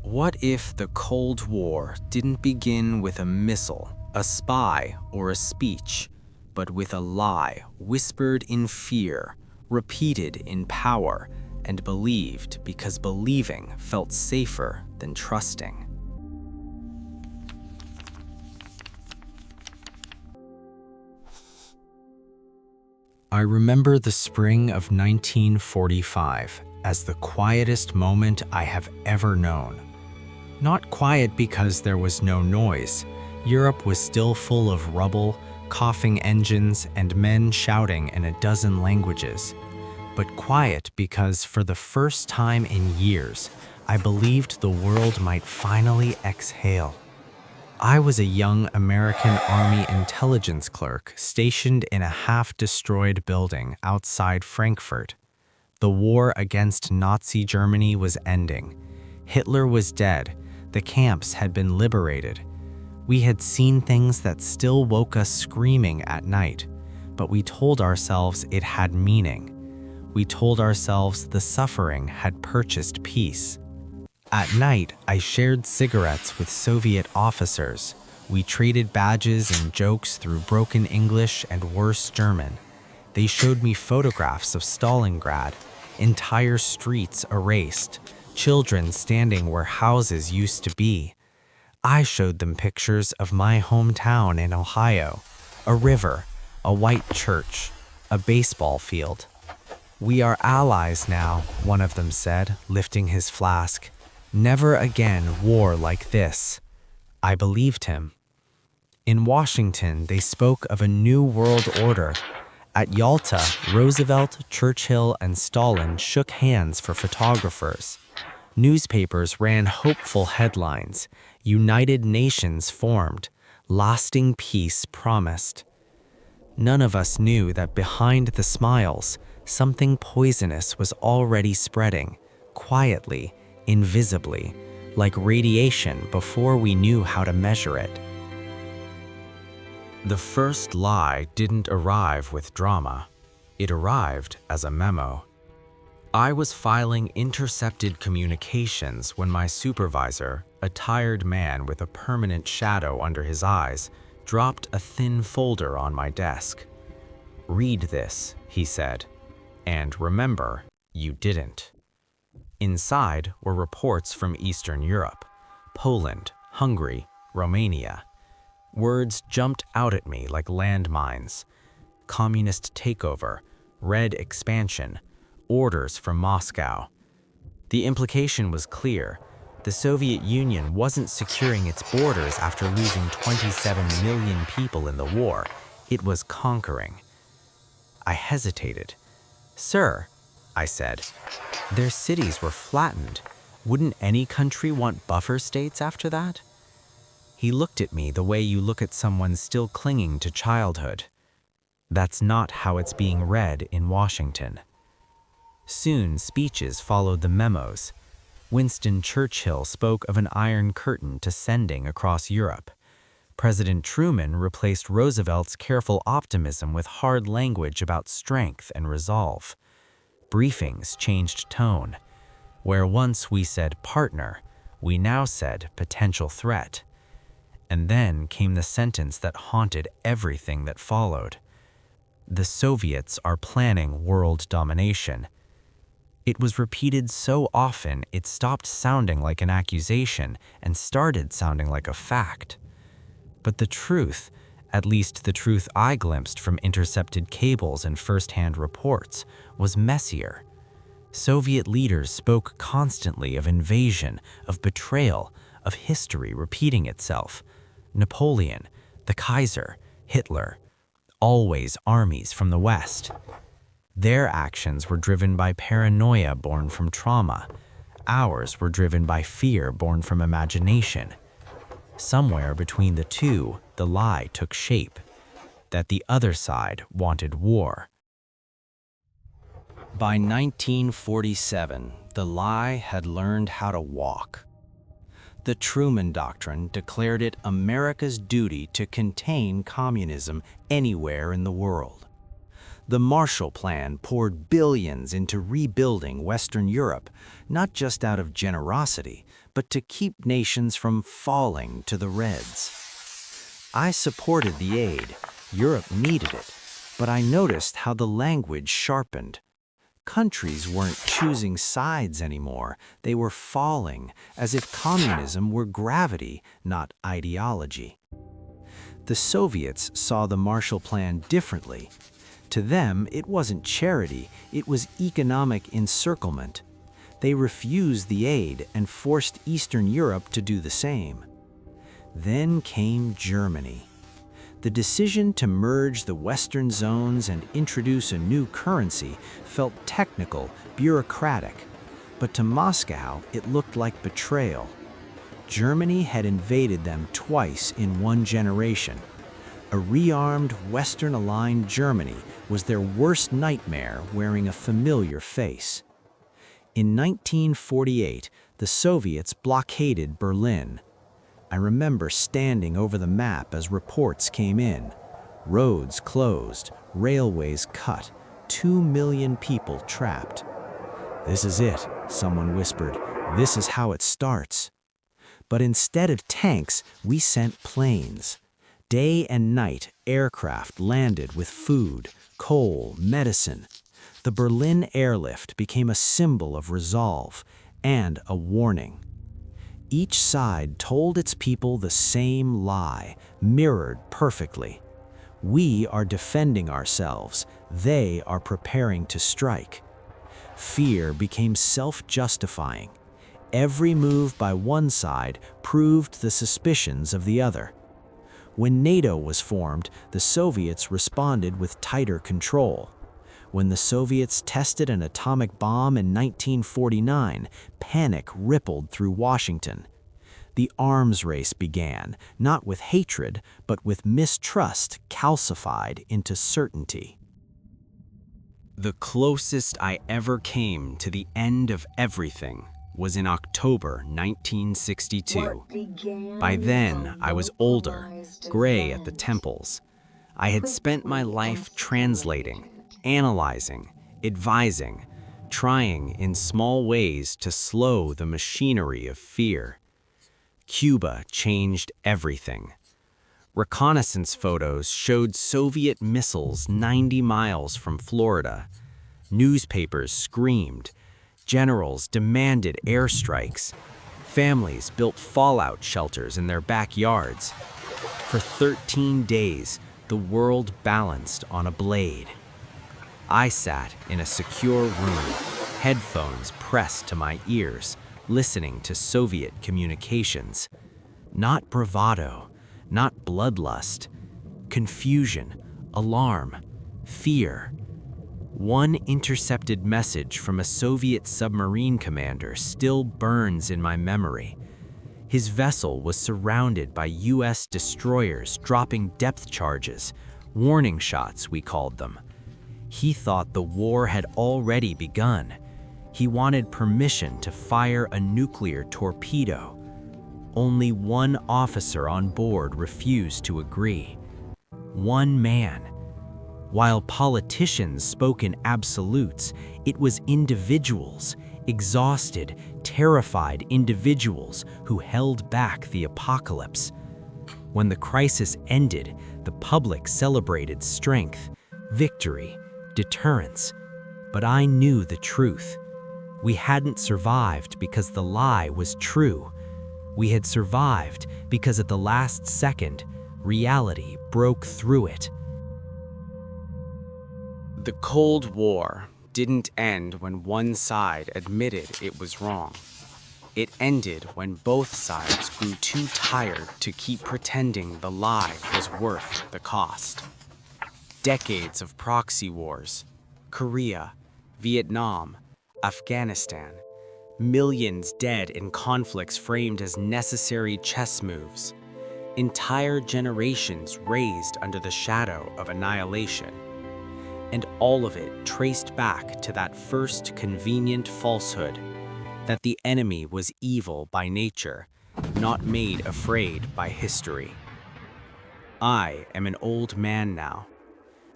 What if the Cold War didn't begin with a missile, a spy, or a speech, but with a lie whispered in fear, repeated in power, and believed because believing felt safer than trusting? I remember the spring of 1945 as the quietest moment I have ever known. Not quiet because there was no noise. Europe was still full of rubble, coughing engines, and men shouting in a dozen languages. But quiet because for the first time in years, I believed the world might finally exhale. I was a young American Army intelligence clerk stationed in a half-destroyed building outside Frankfurt. The war against Nazi Germany was ending. Hitler was dead. The camps had been liberated. We had seen things that still woke us screaming at night, but we told ourselves it had meaning. We told ourselves the suffering had purchased peace. At night, I shared cigarettes with Soviet officers. We traded badges and jokes through broken English and worse German. They showed me photographs of Stalingrad, entire streets erased, children standing where houses used to be. I showed them pictures of my hometown in Ohio, a river, a white church, a baseball field. "We are allies now," one of them said, lifting his flask. "Never again war like this." I believed him. In Washington, they spoke of a new world order. At Yalta, Roosevelt, Churchill, and Stalin shook hands for photographers. Newspapers ran hopeful headlines. United Nations formed. Lasting peace promised. None of us knew that behind the smiles, something poisonous was already spreading, quietly, invisibly, like radiation before we knew how to measure it. The first lie didn't arrive with drama. It arrived as a memo. I was filing intercepted communications when my supervisor, a tired man with a permanent shadow under his eyes, dropped a thin folder on my desk. "Read this," he said, "and remember, you didn't." Inside were reports from Eastern Europe, Poland, Hungary, Romania. Words jumped out at me like landmines. Communist takeover, red expansion, orders from Moscow. The implication was clear. The Soviet Union wasn't securing its borders after losing 27 million people in the war. It was conquering. I hesitated. "Sir," I said, "their cities were flattened. Wouldn't any country want buffer states after that?" He looked at me the way you look at someone still clinging to childhood. That's not how it's being read in Washington. Soon, speeches followed the memos. Winston Churchill spoke of an iron curtain descending across Europe. President Truman replaced Roosevelt's careful optimism with hard language about strength and resolve. Briefings changed tone. Where once we said partner, we now said potential threat. And then came the sentence that haunted everything that followed. The Soviets are planning world domination. It was repeated so often it stopped sounding like an accusation and started sounding like a fact. But the truth, at least the truth I glimpsed from intercepted cables and first-hand reports, was messier. Soviet leaders spoke constantly of invasion, of betrayal, of history repeating itself. Napoleon, the Kaiser, Hitler, always armies from the West. Their actions were driven by paranoia born from trauma. Ours were driven by fear born from imagination. Somewhere between the two, the lie took shape, that the other side wanted war. By 1947, the lie had learned how to walk. The Truman Doctrine declared it America's duty to contain communism anywhere in the world. The Marshall Plan poured billions into rebuilding Western Europe, not just out of generosity, but to keep nations from falling to the Reds. I supported the aid. Europe needed it. But I noticed how the language sharpened. Countries weren't choosing sides anymore. They were falling, as if communism were gravity, not ideology. The Soviets saw the Marshall Plan differently. To them, it wasn't charity, it was economic encirclement. They refused the aid and forced Eastern Europe to do the same. Then came Germany. The decision to merge the Western zones and introduce a new currency felt technical, bureaucratic, but to Moscow it looked like betrayal. Germany had invaded them twice in one generation. A rearmed, Western-aligned Germany was their worst nightmare, wearing a familiar face. In 1948, the Soviets blockaded Berlin. I remember standing over the map as reports came in. Roads closed, railways cut, 2 million people trapped. "This is it," someone whispered. "This is how it starts." But instead of tanks, we sent planes. Day and night, aircraft landed with food, coal, medicine. The Berlin airlift became a symbol of resolve and a warning. Each side told its people the same lie, mirrored perfectly. We are defending ourselves, they are preparing to strike. Fear became self-justifying. Every move by one side proved the suspicions of the other. When NATO was formed, the Soviets responded with tighter control. When the Soviets tested an atomic bomb in 1949, panic rippled through Washington. The arms race began, not with hatred, but with mistrust calcified into certainty. The closest I ever came to the end of everything was in October 1962. By then, I was older, gray at the temples. I had spent my life translating, analyzing, advising, trying in small ways to slow the machinery of fear. Cuba changed everything. Reconnaissance photos showed Soviet missiles 90 miles from Florida. Newspapers screamed. Generals demanded airstrikes. Families built fallout shelters in their backyards. For 13 days, the world balanced on a blade. I sat in a secure room, headphones pressed to my ears, listening to Soviet communications. Not bravado, not bloodlust, confusion, alarm, fear. One intercepted message from a Soviet submarine commander still burns in my memory. His vessel was surrounded by US destroyers dropping depth charges, warning shots we called them. He thought the war had already begun. He wanted permission to fire a nuclear torpedo. Only one officer on board refused to agree. One man. While politicians spoke in absolutes, it was individuals, exhausted, terrified individuals who held back the apocalypse. When the crisis ended, the public celebrated strength, victory, deterrence. But I knew the truth. We hadn't survived because the lie was true. We had survived because at the last second, reality broke through it. The Cold War didn't end when one side admitted it was wrong. It ended when both sides grew too tired to keep pretending the lie was worth the cost. Decades of proxy wars, Korea, Vietnam, Afghanistan, millions dead in conflicts framed as necessary chess moves, entire generations raised under the shadow of annihilation, and all of it traced back to that first convenient falsehood, that the enemy was evil by nature, not made afraid by history. I am an old man now.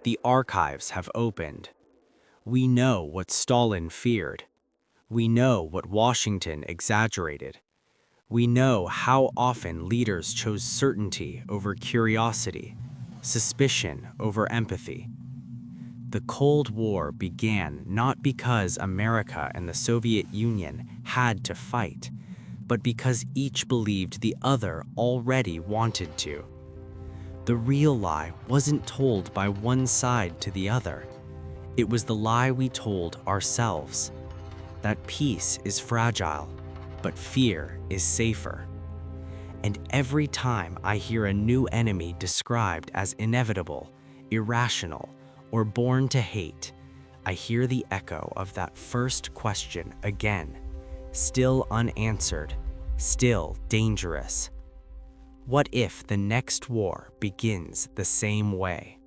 The archives have opened. We know what Stalin feared. We know what Washington exaggerated. We know how often leaders chose certainty over curiosity, suspicion over empathy. The Cold War began not because America and the Soviet Union had to fight, but because each believed the other already wanted to. The real lie wasn't told by one side to the other. It was the lie we told ourselves, that peace is fragile, but fear is safer. And every time I hear a new enemy described as inevitable, irrational, or born to hate, I hear the echo of that first question again, still unanswered, still dangerous. What if the next war begins the same way?